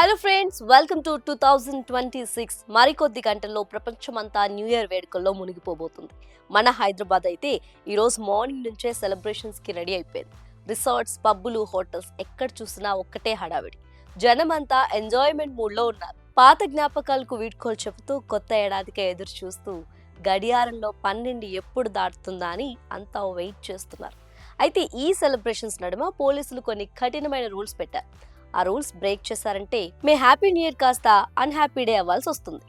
Hello friends, welcome to 2026. మరికొద్ది గంటల్లో ప్రపంచమంతా న్యూ ఇయర్ వేడుకల్లో మునిగిపోబోతుంది. మన హైదరాబాద్ అయితే ఈరోజు మార్నింగ్ నుంచే సెలబ్రేషన్స్కి రెడీ అయిపోయింది. రిసార్ట్స్, పబ్బులు, హోటల్స్ ఎక్కడ చూసినా ఒక్కటే హడావిడి. జనమంతా ఎంజాయ్మెంట్ మూడ్లో ఉన్నారు. పాత జ్ఞాపకాలకు వీడ్కోలు చెబుతూ కొత్త ఏడాదికే ఎదురు చూస్తూ గడియారంలో 12 ఎప్పుడు దాటుతుందా అని అంతా వెయిట్ చేస్తున్నారు. అయితే ఈ సెలబ్రేషన్స్ నడుమ పోలీసులు కొన్ని కఠినమైన రూల్స్ పెట్టారు. ఆ రూల్స్ బ్రేక్ చేశారంటే మీ హ్యాపీ న్యూ ఇయర్ కాస్త అన్హ్యాపీ డే అవ్వాల్సి వస్తుంది.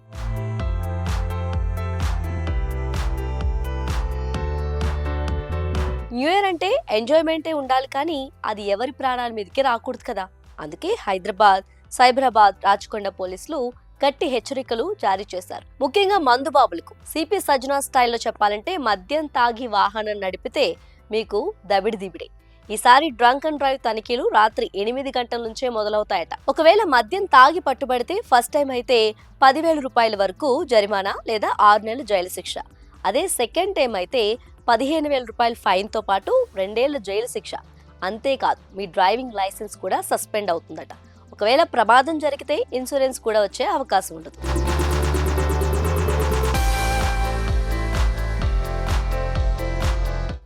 న్యూ ఇయర్ అంటే ఎంజాయ్మెంటే ఉండాలి, కానీ అది ఎవరి ప్రాణాల మీదకి రాకూడదు కదా. అందుకే హైదరాబాద్, సైబరాబాద్, రాచకొండ పోలీసులు గట్టి హెచ్చరికలు జారీ చేశారు. ముఖ్యంగా మందుబాబులకు. సిపి సజ్జనా స్టైల్లో చెప్పాలంటే మద్యం తాగి వాహనం నడిపితే మీకు దబిడిదిబిడే. ఈసారి డ్రంక్ అండ్ డ్రైవ్ తనిఖీలు రాత్రి 8 గంటల నుంచే మొదలవుతాయట. ఒకవేళ మద్యం తాగి పట్టుబడితే ఫస్ట్ టైం అయితే 10,000 రూపాయల వరకు జరిమానా లేదా 6 నెలల జైలు శిక్ష. అదే సెకండ్ టైం అయితే 15,000 రూపాయల ఫైన్ తో పాటు 2 ఏళ్ల జైలు శిక్ష. అంతేకాదు, మీ డ్రైవింగ్ లైసెన్స్ కూడా సస్పెండ్ అవుతుందట. ఒకవేళ ప్రమాదం జరిగితే ఇన్సూరెన్స్ కూడా వచ్చే అవకాశం ఉండదు.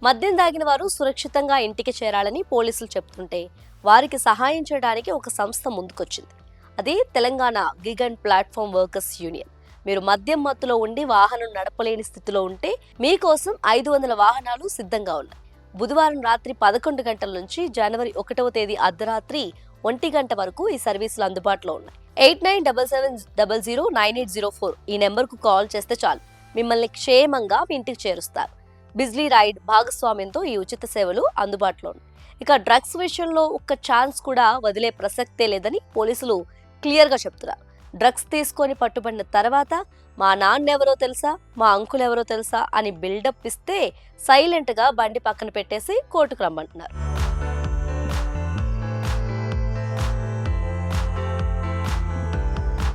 మద్యం దాగిన వారు సురక్షితంగా ఇంటికి చేరాలని పోలీసులు చెప్తుంటే వారికి సహాయం చేయడానికి ఒక సంస్థ ముందుకొచ్చింది. అది Telangana gig and platform workers union. మీరు మద్యం మత్తులో ఉండి వాహనం నడపలేని స్థితిలో ఉంటే మీకోసం 500 వాహనాలు సిద్ధంగా ఉన్నాయి. బుధవారం రాత్రి 11 గంటల నుంచి జనవరి 1వ తేదీ అర్ధరాత్రి 1 గంట వరకు ఈ సర్వీసులు అందుబాటులో ఉన్నాయి. 8977009804 ఈ నెంబర్కు కాల్ చేస్తే చాలు, మిమ్మల్ని క్షేమంగా మీ ఇంటికి చేరుస్తారు. బిజ్లీ రైడ్ భాగస్వామ్యంతో ఈ ఉచిత సేవలు అందుబాటులో ఉన్నాయి. ఇక డ్రగ్స్ విషయంలో ఒక్క ఛాన్స్ కూడా వదిలే ప్రసక్తే లేదని పోలీసులు క్లియర్గా చెప్తున్నారు. డ్రగ్స్ తీసుకొని పట్టుబడిన తర్వాత మా నాన్న ఎవరో తెలుసా, మా అంకుల్ ఎవరో తెలుసా అని బిల్డప్ ఇస్తే సైలెంట్గా బండి పక్కన పెట్టేసి కోర్టుకు రమ్మంటున్నారు.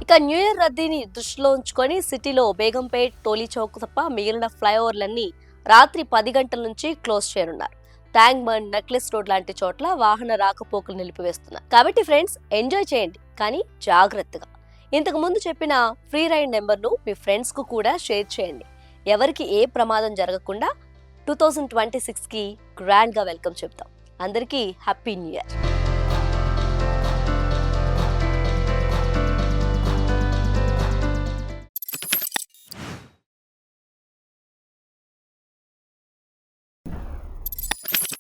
ఇక న్యూ ఇయర్ రద్దీని దృష్టిలో ఉంచుకొని సిటీలో బేగంపేట్, టోలీ చౌక్ తప్ప మిగిలిన ఫ్లైఓవర్లన్నీ రాత్రి 10 గంటల నుంచి క్లోజ్ చేయనున్నారు. ట్యాంక్ బండ్, నెక్లెస్ రోడ్ లాంటి చోట్ల వాహన రాకపోకలు నిలిపివేస్తున్నారు. కాబట్టి ఫ్రెండ్స్, ఎంజాయ్ చేయండి, కానీ జాగ్రత్తగా. ఇంతకు ముందు చెప్పిన ఫ్రీ రైడ్ నెంబర్ను మీ ఫ్రెండ్స్ కు కూడా షేర్ చేయండి. ఎవరికి ఏ ప్రమాదం జరగకుండా 2026కి గ్రాండ్ గా వెల్కమ్ చెప్తాం. అందరికీ హ్యాపీ న్యూ ఇయర్.